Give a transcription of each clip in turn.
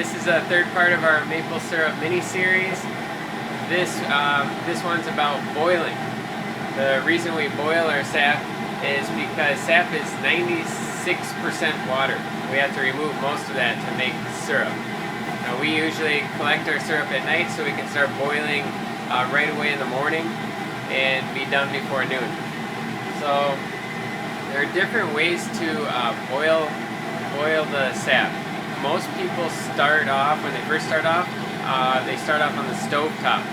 This is a third part of our maple syrup mini-series. This one's about boiling. The reason we boil our sap is because sap is 96% water. We have to remove most of that to make syrup. Now, we usually collect our syrup at night so we can start boiling right away in the morning and be done before noon. So there are different ways to boil the sap. Most people start off, when they first start off, they start off on the stovetop.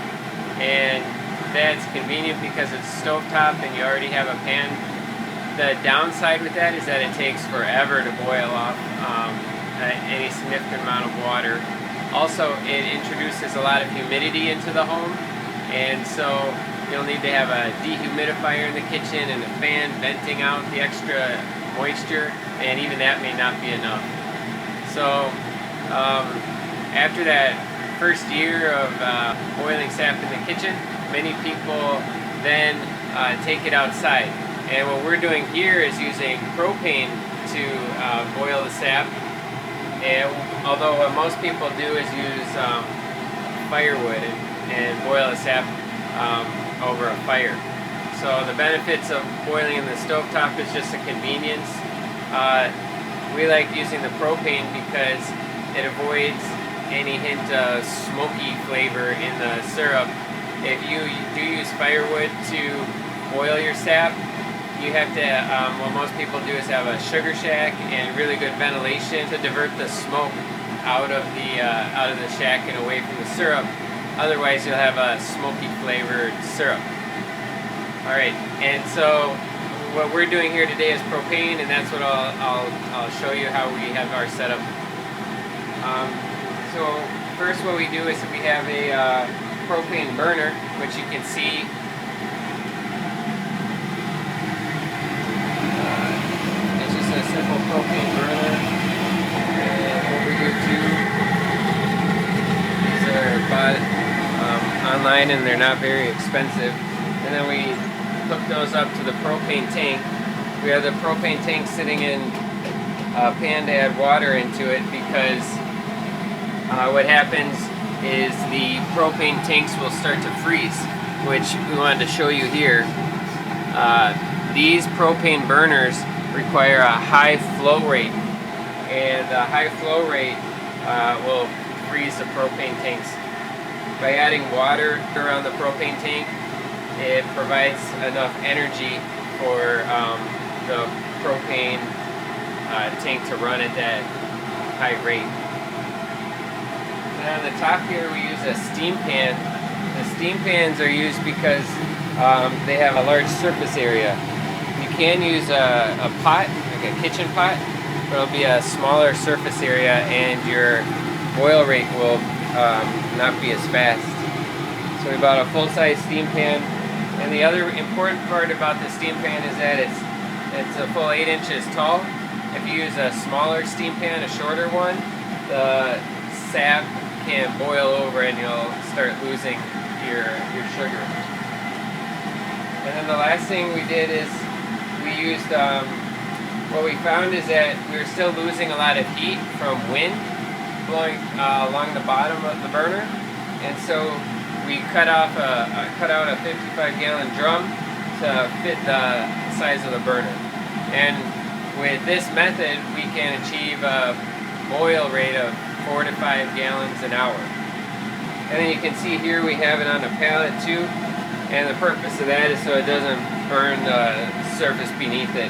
And that's convenient because it's stovetop and you already have a pan. The downside with that is that it takes forever to boil off any significant amount of water. Also, it introduces a lot of humidity into the home, and so you'll need to have a dehumidifier in the kitchen and a fan venting out the extra moisture, and even that may not be enough. So after that first year of boiling sap in the kitchen, many people then take it outside. And what we're doing here is using propane to boil the sap. And although what most people do is use firewood and boil the sap over a fire. So the benefits of boiling in the stovetop is just a convenience. We like using the propane because it avoids any hint of smoky flavor in the syrup. If you do use firewood to boil your sap, you have to, what most people do is have a sugar shack and really good ventilation to divert the smoke out of the shack and away from the syrup. Otherwise, you'll have a smoky flavored syrup. All right, and so what we're doing here today is propane, and that's what I'll show you how we have our setup. So first, what we do is we have a propane burner, which you can see. It's just a simple propane burner. And what we do too, these are bought online and they're not very expensive. And then we hook those up to the propane tank. We have the propane tank sitting in a pan to add water into it because what happens is the propane tanks will start to freeze, which we wanted to show you here. These propane burners require a high flow rate, and the high flow rate will freeze the propane tanks. By adding water around the propane tank, it provides enough energy for the propane tank to run at that high rate. And on the top here we use a steam pan. The steam pans are used because they have a large surface area. You can use a pot, like a kitchen pot, but it'll be a smaller surface area and your boil rate will not be as fast. So we bought a full-size steam pan. And the other important part about the steam pan is that it's a full 8 inches tall. If you use a smaller steam pan, a shorter one, the sap can boil over and you'll start losing your sugar. And then the last thing we did is we used, what we found is that we were still losing a lot of heat from wind blowing along the bottom of the burner. And so we cut out a 55-gallon drum to fit the size of the burner. And with this method, we can achieve a boil rate of 4 to 5 gallons an hour. And then you can see here we have it on a pallet too. And the purpose of that is so it doesn't burn the surface beneath it.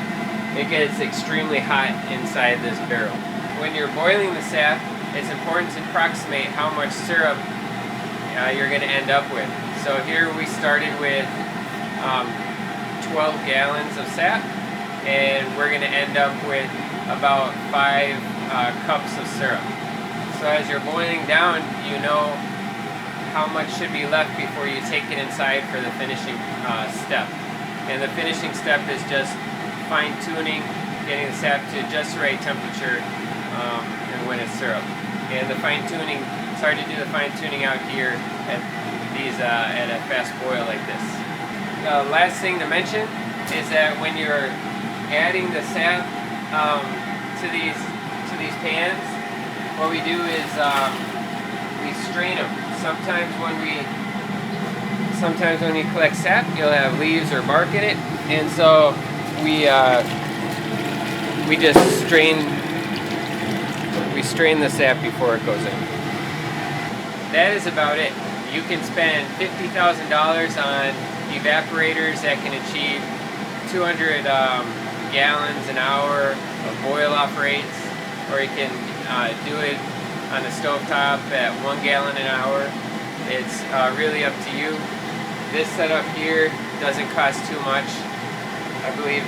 It gets extremely hot inside this barrel. When you're boiling the sap, it's important to approximate how much syrup you're going to end up with. So here we started with 12 gallons of sap, and we're going to end up with about 5 cups of syrup. So as you're boiling down, you know how much should be left before you take it inside for the finishing step. And the finishing step is just fine-tuning, getting the sap to just the right temperature and when it's syrup. And the fine-tuning, it's hard to do the fine-tuning out here at at a fast boil like this. The last thing to mention is that when you're adding the sap to these pans, what we do is we strain them. Sometimes when you collect sap, you'll have leaves or bark in it, and so we just strain the sap before it goes in. That is about it. You can spend $50,000 on evaporators that can achieve 200 gallons an hour of boil-off rates, or you can do it on the stovetop at 1 gallon an hour. It's really up to you. This setup here doesn't cost too much. I believe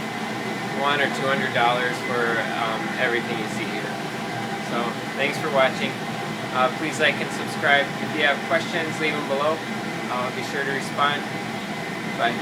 $100 or $200 for everything you see here. So thanks for watching. Please like and subscribe. If you have questions, leave them below. I'll be sure to respond. Bye.